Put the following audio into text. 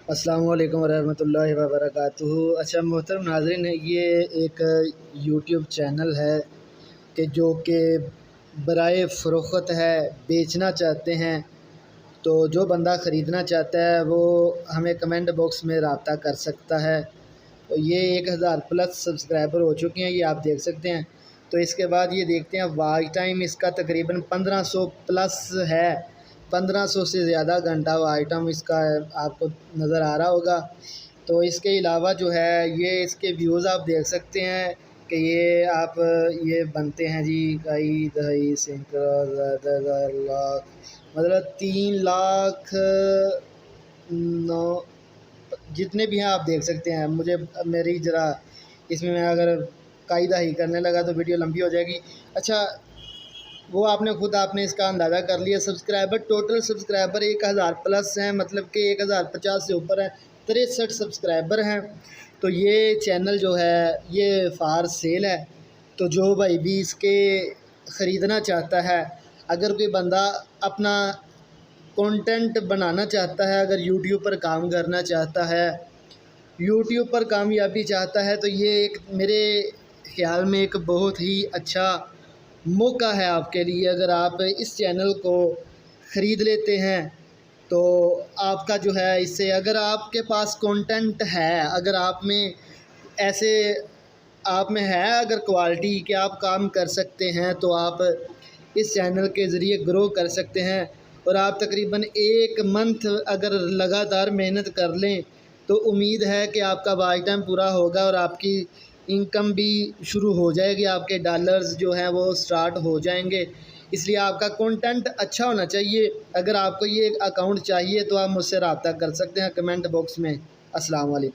अस्सलाम वालेकुम रहमतुल्लाहि व बरकातुहू। अच्छा मोहतरम नाज़रीन, ये एक यूट्यूब चैनल है कि बराए फ़रोख्त है, बेचना चाहते हैं। तो जो बंदा ख़रीदना चाहता है वो हमें कमेंट बॉक्स में रब्ता कर सकता है। तो ये 1000 प्लस सब्सक्राइबर हो चुके हैं, ये आप देख सकते हैं। तो इसके बाद ये देखते हैं वॉच टाइम इसका तकरीबन 1500 प्लस है। 1500 से ज़्यादा घंटा वॉच टाइम इसका आपको नज़र आ रहा होगा। तो इसके अलावा जो है ये इसके व्यूज़ आप देख सकते हैं कि ये बनते हैं जी कई दहाई लाख, मतलब 3 लाख 9 जितने भी हैं आप देख सकते हैं। मुझे मेरी ज़रा इसमें मैं अगर कायदा ही करने लगा तो वीडियो लंबी हो जाएगी। अच्छा, वो आपने इसका अंदाज़ा कर लिया। सब्सक्राइबर टोटल सब्सक्राइबर 1000 प्लस हैं, मतलब कि 1050 से ऊपर है। 63 सब्सक्राइबर हैं। तो ये चैनल जो है ये फार सेल है। तो जो भाई भी इसके ख़रीदना चाहता है, अगर कोई बंदा अपना कंटेंट बनाना चाहता है, अगर यूट्यूब पर काम करना चाहता है, यूट्यूब पर कामयाबी चाहता है, तो ये एक मेरे ख़्याल में एक बहुत ही अच्छा मौका है आपके लिए। अगर आप इस चैनल को ख़रीद लेते हैं तो आपका जो है इससे, अगर आपके पास कंटेंट है, अगर आप में है अगर क्वालिटी कि आप काम कर सकते हैं, तो आप इस चैनल के ज़रिए ग्रो कर सकते हैं। और आप तकरीबन 1 मंथ अगर लगातार मेहनत कर लें तो उम्मीद है कि आपका वॉच टाइम पूरा होगा और आपकी इनकम भी शुरू हो जाएगी, आपके डॉलर्स जो हैं वो स्टार्ट हो जाएंगे। इसलिए आपका कंटेंट अच्छा होना चाहिए। अगर आपको ये अकाउंट चाहिए तो आप मुझसे रब्ता कर सकते हैं कमेंट बॉक्स में। अस्सलाम वालेकुम।